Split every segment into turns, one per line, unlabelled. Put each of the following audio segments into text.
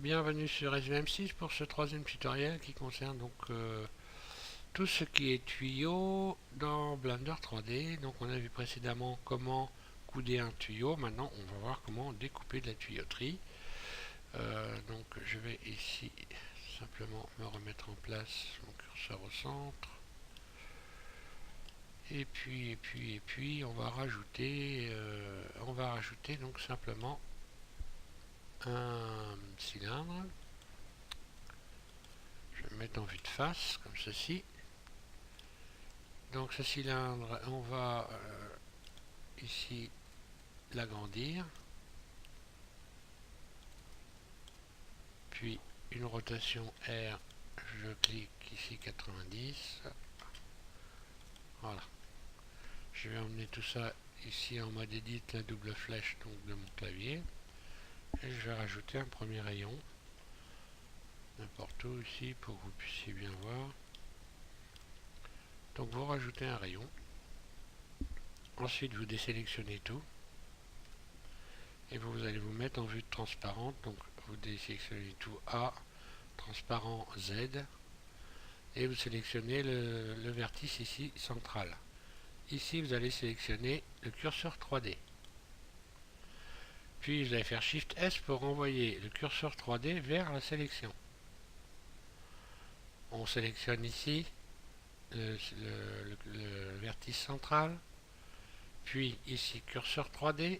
Bienvenue sur SVM6 pour ce troisième tutoriel qui concerne donc tout ce qui est tuyau dans Blender 3D. Donc on a vu précédemment comment couder un tuyau. Maintenant on va voir comment découper de la tuyauterie. Donc je vais ici simplement me remettre en place mon curseur au centre. Et puis on va rajouter donc simplement un cylindre. Je vais me mettre en vue de face comme ceci. Donc ce cylindre, on va ici l'agrandir, puis une rotation R, je clique ici 90, voilà. Je vais emmener tout ça ici en mode edit, la double flèche donc de mon clavier, et je vais rajouter un premier rayon, n'importe où ici pour que vous puissiez bien voir. Donc vous rajoutez un rayon, ensuite vous désélectionnez tout, et vous allez vous mettre en vue de transparente, donc vous désélectionnez tout A, transparent Z, et vous sélectionnez le vertice ici central. Ici vous allez sélectionner le curseur 3D. Puis vous allez faire Shift S pour envoyer le curseur 3D vers la sélection. On sélectionne ici le vertice central, puis ici curseur 3D,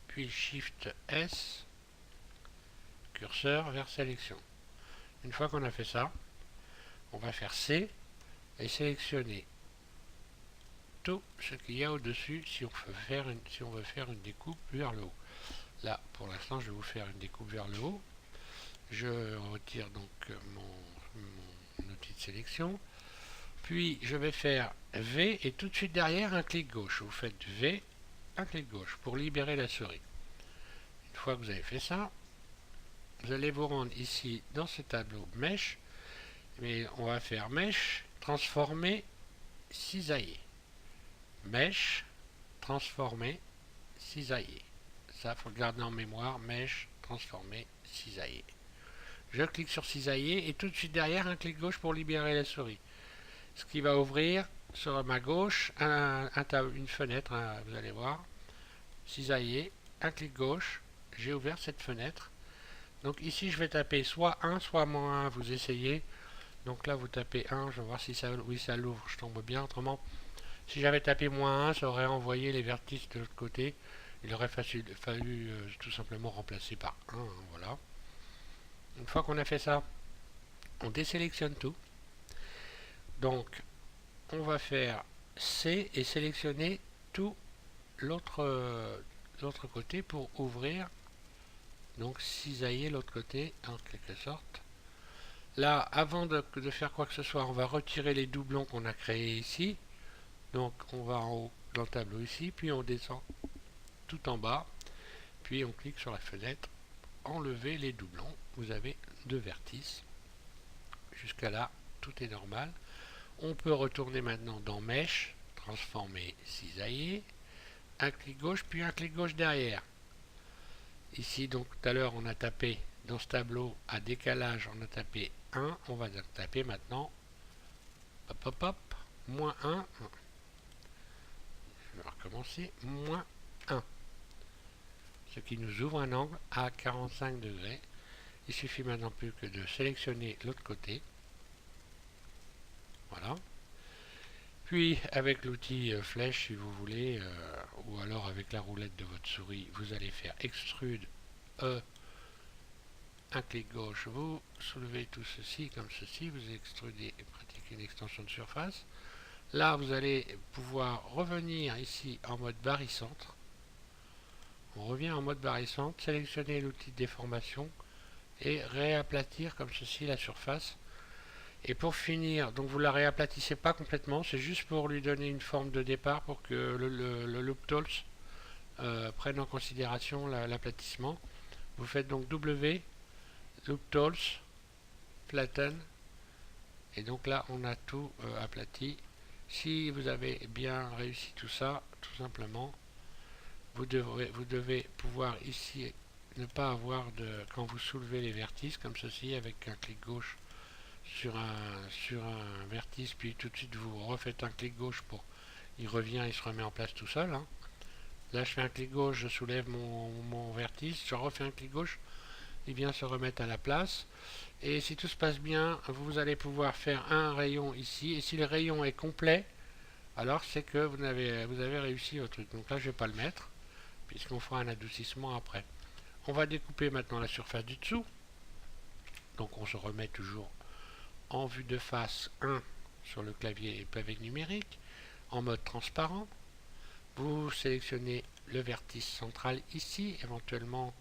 puis Shift S, curseur vers sélection. Une fois qu'on a fait ça, on va faire C et sélectionner tout ce qu'il y a au-dessus si on veut faire une découpe vers le haut. Là, pour l'instant, je vais vous faire une découpe vers le haut. Je retire donc mon outil de sélection. Puis, je vais faire V et tout de suite derrière un clic gauche. Vous faites V, un clic gauche pour libérer la souris. Une fois que vous avez fait ça, vous allez vous rendre ici dans ce tableau Mesh. Mais on va faire Mesh, transformer, cisailler. Mesh, transformer, cisailler. Ça, il faut le garder en mémoire. Mesh, transformer, cisailler. Je clique sur cisailler et tout de suite derrière un clic gauche pour libérer la souris. Ce qui va ouvrir sur ma gauche une fenêtre, vous allez voir. Cisailler, un clic gauche, j'ai ouvert cette fenêtre. Donc ici je vais taper soit 1 soit -1, vous essayez. Donc là vous tapez 1, je vais voir si ça, oui, ça l'ouvre, je tombe bien. Autrement, si j'avais tapé -1, ça aurait envoyé les vertices de l'autre côté. Il aurait fallu tout simplement remplacer par 1, voilà. Une fois qu'on a fait ça, on désélectionne tout. Donc, on va faire C et sélectionner tout l'autre côté pour ouvrir, donc cisailler l'autre côté en quelque sorte. Là, avant de faire quoi que ce soit, on va retirer les doublons qu'on a créés ici. Donc, on va en haut dans le tableau ici, puis on descend tout en bas, puis on clique sur la fenêtre, enlever les doublons. Vous avez deux vertices. Jusqu'à là, tout est normal. On peut retourner maintenant dans Mesh, transformer, cisailler, un clic gauche, puis un clic gauche derrière. Ici, donc, tout à l'heure, on a tapé dans ce tableau à décalage, on a tapé 1, on va taper maintenant, hop, hop, hop, -1, je vais recommencer, -1, ce qui nous ouvre un angle à 45 degrés. Il suffit maintenant plus que de sélectionner l'autre côté, voilà. Puis avec l'outil flèche si vous voulez, ou alors avec la roulette de votre souris, vous allez faire extrude E, un clic gauche, vous soulevez tout ceci comme ceci, vous extrudez et pratiquez une extension de surface. Là vous allez pouvoir revenir ici en mode barycentre. On revient en mode barycentre, sélectionner l'outil de déformation et réaplatir comme ceci la surface. Et pour finir, donc vous la réaplatissez pas complètement, c'est juste pour lui donner une forme de départ pour que le loop tools prenne en considération l'aplatissement. Vous faites donc W, loop tools, flatten, et donc là on a tout aplati. Si vous avez bien réussi tout ça, tout simplement, vous devez pouvoir ici ne pas avoir de... Quand vous soulevez les vertices comme ceci avec un clic gauche sur un vertice, puis tout de suite vous refaites un clic gauche pour... Il revient, il se remet en place tout seul. Hein. Là, je fais un clic gauche, je soulève mon vertice, je refais un clic gauche, il vient se remettre à la place. Et si tout se passe bien, vous allez pouvoir faire un rayon ici. Et si le rayon est complet, alors c'est que vous avez réussi au truc. Donc là, je ne vais pas le mettre, puisqu'on fera un adoucissement après. On va découper maintenant la surface du dessous. Donc on se remet toujours en vue de face 1 sur le clavier pavé numérique, en mode transparent. Vous sélectionnez le vertice central ici, éventuellement,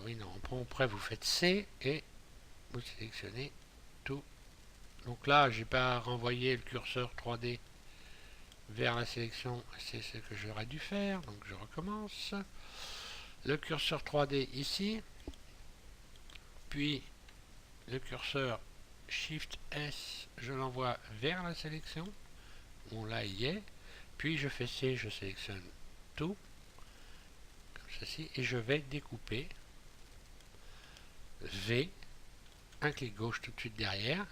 oui non, après vous faites C et vous sélectionnez tout. Donc là, j'ai pas renvoyé le curseur 3D vers la sélection, c'est ce que j'aurais dû faire, donc je recommence. Le curseur 3D ici, puis le curseur Shift S, je l'envoie vers la sélection. Bon, là, il y est. Puis je fais C, je sélectionne tout, comme ceci, et je vais découper. V, un clic gauche tout de suite derrière.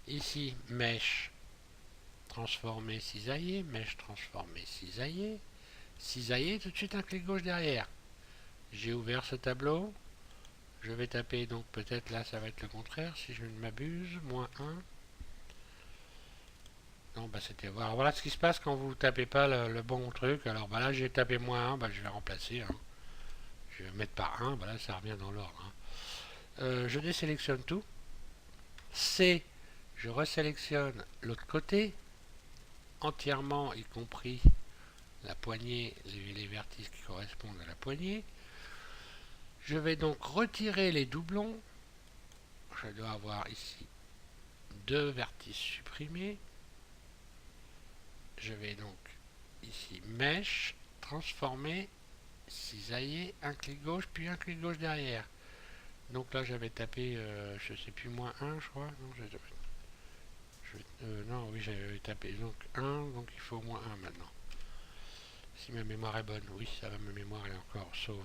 Ici, mèche transformer, cisailler, mèche transformer, cisailler. Cisailler, tout de suite un clic gauche derrière. J'ai ouvert ce tableau. Je vais taper, donc peut-être là, ça va être le contraire, si je ne m'abuse. Moins 1. Non, bah c'était... Voilà ce qui se passe quand vous tapez pas le bon truc. Alors bah là, j'ai tapé moins 1, bah je vais remplacer. Hein. Je vais mettre par 1, bah là, ça revient dans l'ordre. Hein. Je désélectionne tout. C, je resélectionne l'autre côté, entièrement, y compris la poignée, les vertices qui correspondent à la poignée. Je vais donc retirer les doublons. Je dois avoir ici 2 vertices supprimés. Je vais donc ici mèche, transformer, cisailler, un clic gauche, puis un clic gauche derrière. Donc là j'avais tapé, je sais plus, moins 1 je crois. Non, non oui j'avais tapé donc 1, donc il faut moins 1 maintenant. Si ma mémoire est bonne, oui ça va, ma mémoire est encore sauve.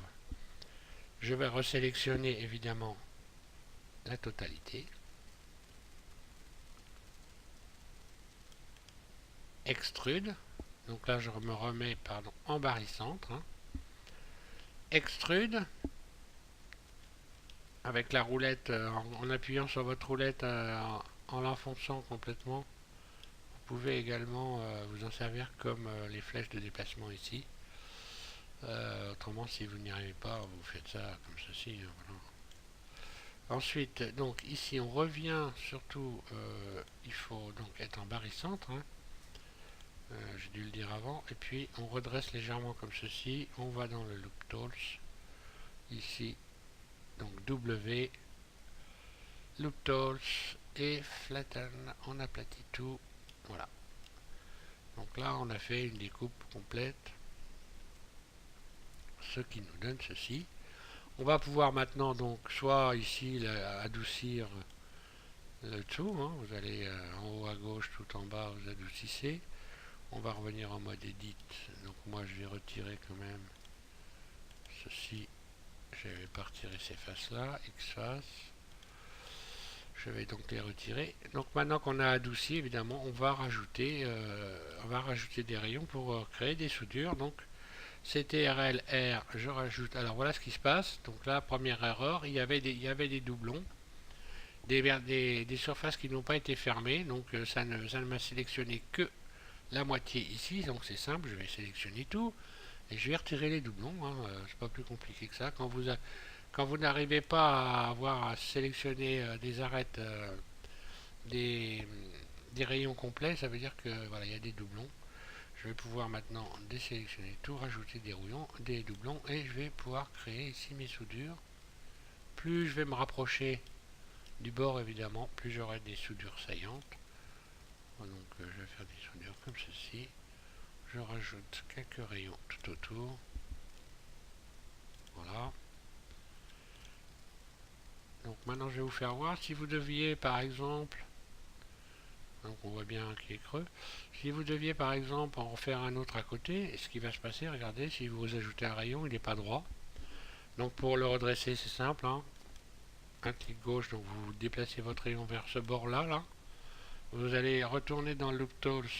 Je vais resélectionner évidemment la totalité. Extrude. Donc là je me remets en barycentre. Hein. Extrude. Avec la roulette, en appuyant sur votre roulette, en l'enfonçant complètement. Vous pouvez également vous en servir comme les flèches de déplacement ici. Autrement, si vous n'y arrivez pas, vous faites ça comme ceci. Voilà. Ensuite, donc ici, on revient surtout, il faut donc être en barycentre. Hein. J'ai dû le dire avant. Et puis, on redresse légèrement comme ceci. On va dans le Loop Tools. Ici, donc W, Loop Tools et Flatten. On aplatit tout. Voilà. Donc là, on a fait une découpe complète. Ce qui nous donne ceci. On va pouvoir maintenant, donc, soit ici, adoucir le tout. Hein. Vous allez en haut à gauche, tout en bas, vous adoucissez. On va revenir en mode Edit. Donc moi, je vais retirer quand même ceci. Je vais pas retirer ces faces-là. X-face. Je vais donc les retirer. Donc maintenant qu'on a adouci, évidemment, on va rajouter des rayons pour créer des soudures. Donc CTRL R, je rajoute. Alors voilà ce qui se passe. Donc là, première erreur, il y avait des doublons, des surfaces qui n'ont pas été fermées. Donc ça ne m'a sélectionné que la moitié ici. Donc c'est simple, je vais sélectionner tout et je vais retirer les doublons. Hein, c'est pas plus compliqué que ça. Quand vous n'arrivez pas à sélectionner des arêtes, des rayons complets, ça veut dire que voilà, il y a des doublons. Je vais pouvoir maintenant désélectionner tout, rajouter des doublons et je vais pouvoir créer ici mes soudures. Plus je vais me rapprocher du bord évidemment, plus j'aurai des soudures saillantes. Donc je vais faire des soudures comme ceci. Je rajoute quelques rayons tout autour. Voilà. Donc maintenant je vais vous faire voir si vous deviez par exemple Donc on voit bien qu'il est creux. Si vous deviez par exemple en refaire un autre à côté, ce qui va se passer, regardez, si vous ajoutez un rayon, il n'est pas droit. Donc pour le redresser, c'est simple, hein. Un clic gauche, donc vous déplacez votre rayon vers ce bord-là, là. Vous allez retourner dans Loop Tools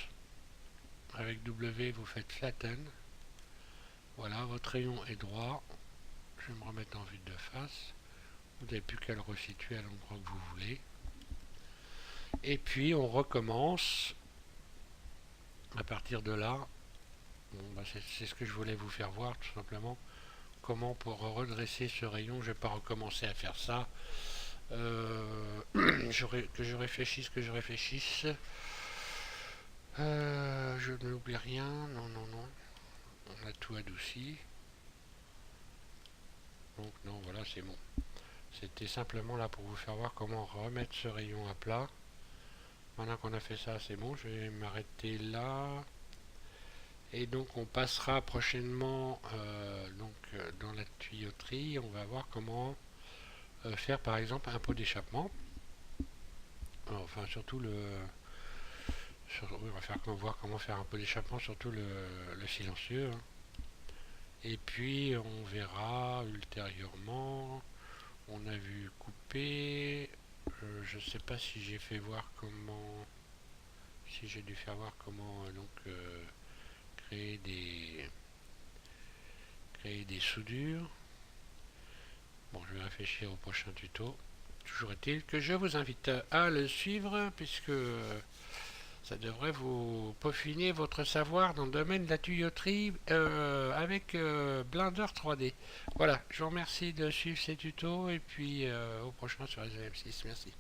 avec W, vous faites Flatten. Voilà, votre rayon est droit. Je vais me remettre en vue de face. Vous n'avez plus qu'à le resituer à l'endroit que vous voulez. Et puis on recommence. À partir de là, bon, bah c'est ce que je voulais vous faire voir tout simplement. Comment pour redresser ce rayon, je ne vais pas recommencer à faire ça. Que je réfléchisse. Je n'oublie rien. Non, non, non. On a tout adouci. Donc non, voilà, c'est bon. C'était simplement là pour vous faire voir comment remettre ce rayon à plat. Maintenant qu'on a fait ça, c'est bon. Je vais m'arrêter là. Et donc on passera prochainement dans la tuyauterie. On va voir comment faire par exemple un pot d'échappement. Enfin surtout on va voir comment faire un pot d'échappement, surtout le silencieux, hein. Et puis on verra ultérieurement. On a vu couper. Je ne sais pas si j'ai fait voir comment. Si j'ai dû faire voir comment créer des soudures. Bon, je vais réfléchir au prochain tuto. Toujours est-il que je vous invite à le suivre puisque ça devrait vous peaufiner votre savoir dans le domaine de la tuyauterie avec Blender 3D. Voilà, je vous remercie de suivre ces tutos et puis au prochain sur SVM6. Merci.